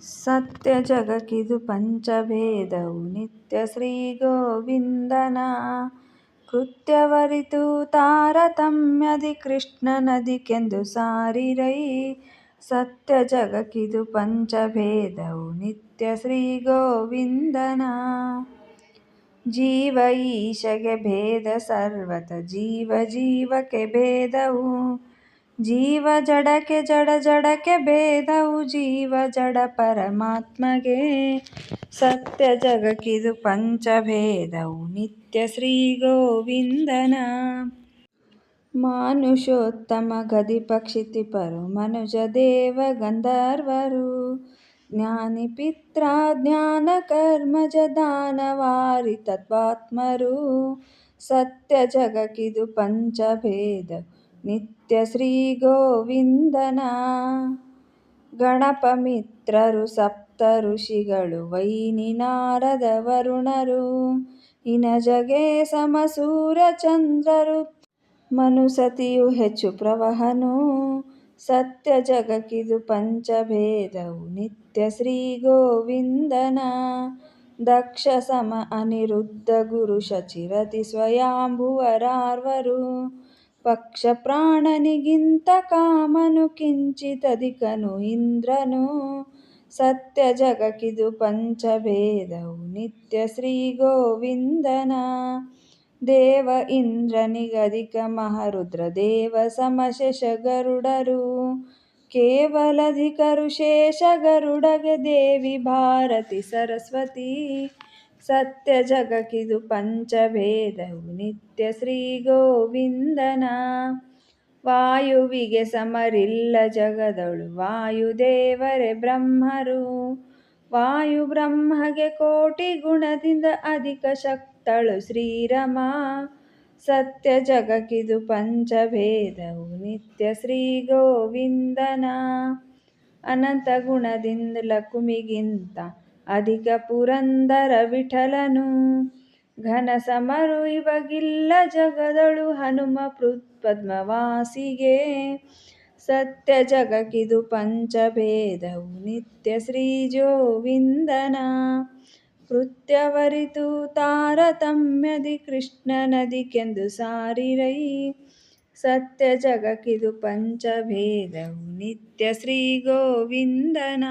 ಸತ್ಯ ಜಗಕ್ಕಿದು ಪಂಚಭೇದವು ನಿತ್ಯ ಶ್ರೀ ಗೋವಿಂದನ ಕೃತ್ಯವರಿತು ತಾರತಮ್ಯದಿ ಕೃಷ್ಣನದಿಕೆಂದು ಸಾರಿರೈ. ಸತ್ಯ ಜಗಕ್ಕಿದು ಪಂಚಭೇದವು ನಿತ್ಯ ಶ್ರೀ ಗೋವಿಂದನ ಜೀವ ಈಶಗೆ ಭೇದ ಸರ್ವತ ಜೀವ ಜೀವಕ್ಕೆ ಭೇದವು ಜೀವ ಜಡಕ್ಕೆ ಜಡ ಜಡಕ್ಕೆ ಭೇದವು ಜೀವ ಜಡ ಪರಮಾತ್ಮಗೆ. ಸತ್ಯ ಜಗಕ್ಕಿದು ಪಂಚಭೇದವು ನಿತ್ಯ ಶ್ರೀ ಗೋವಿಂದನ ಮಾನುಷೋತ್ತಮ ಗದಿ ಪಕ್ಷಿತಿಪರು ಮನುಜ ದೇವ ಗಂಧರ್ವರು ಜ್ಞಾನಿ ಪಿತ್ರ ಜ್ಞಾನ ಕರ್ಮಜ ದಾನವಾರಿ ತತ್ವಾತ್ಮರು. ಸತ್ಯ ಜಗಕ್ಕಿದು ಪಂಚಭೇದ ನಿತ್ಯ ಶ್ರೀ ಗೋವಿಂದನ ಗಣಪ ಮಿತ್ರರು ಸಪ್ತ ಋಷಿಗಳು ವೈನಿ ನಾರದ ವರುಣರು ಇನಜಗೆ ಸಮ ಸೂರ್ಯ ಚಂದ್ರರು ಮನುಸತಿಯು ಹೆಚ್ಚು ಪ್ರವಹನು. ಸತ್ಯ ಜಗಕ್ಕಿದು ಪಂಚಭೇದವು ನಿತ್ಯ ಶ್ರೀ ಗೋವಿಂದನ ದಕ್ಷ ಸಮ ಅನಿರುದ್ಧ ಗುರು ಶಚಿರತಿ ಸ್ವಯಾಂಭುವರಾರ್ವರು ಪಕ್ಷ ಪ್ರಾಣನಿಗಿಂತ ಕಾಮನು ಕಿಂಚಿತಧಿಕನು ಇಂದ್ರನು. ಸತ್ಯ ಜಗಕ್ಕಿದು ಪಂಚಭೇದವು ನಿತ್ಯ ಶ್ರೀ ಗೋವಿಂದನ ದೇವ ಇಂದ್ರನಿಗಧಿಕ ಮಹಾರುದ್ರ ದೇವ ಸಮಶೇಷ ಗರುಡರು ಕೇವಲಧಿಕರು ಶೇಷ ಗರುಡಗೆ ದೇವಿ ಭಾರತಿ ಸರಸ್ವತಿ. ಸತ್ಯ ಜಗಕ್ಕಿದು ಪಂಚಭೇದವು ನಿತ್ಯ ಶ್ರೀ ಗೋವಿಂದನ ವಾಯುವಿಗೆ ಸಮರಿಲ್ಲ ಜಗದೊಳು ವಾಯುದೇವರೇ ಬ್ರಹ್ಮರು ವಾಯು ಬ್ರಹ್ಮಗೆ ಕೋಟಿ ಗುಣದಿಂದ ಅಧಿಕ ಶಕ್ತಳು ಶ್ರೀರಮ. ಸತ್ಯ ಜಗಕ್ಕಿದು ಪಂಚಭೇದವು ನಿತ್ಯ ಶ್ರೀ ಗೋವಿಂದನ ಅನಂತ ಗುಣದಿಂದ ಲಕುಮಿಗಿಂತ ಅಧಿಕ ಪುರಂದರ ವಿಠಲನು ಘನ ಸಮರು ಇವಗಿಲ್ಲ ಜಗದೊಳು ಹನುಮ ಪದ್ಮವಾಸಿಗೆ. ಸತ್ಯ ಜಗಕ್ಕಿದು ಪಂಚಭೇದವು ನಿತ್ಯ ಶ್ರೀ ಗೋವಿಂದನ ಕೃತ್ಯವರಿತು ತಾರತಮ್ಯದಿ ಕೃಷ್ಣನದಿಕೆಂದು ಸಾರಿರೈ. ಸತ್ಯ ಜಗಕ್ಕಿದು ಪಂಚಭೇದವು ನಿತ್ಯ ಶ್ರೀ ಗೋವಿಂದನ.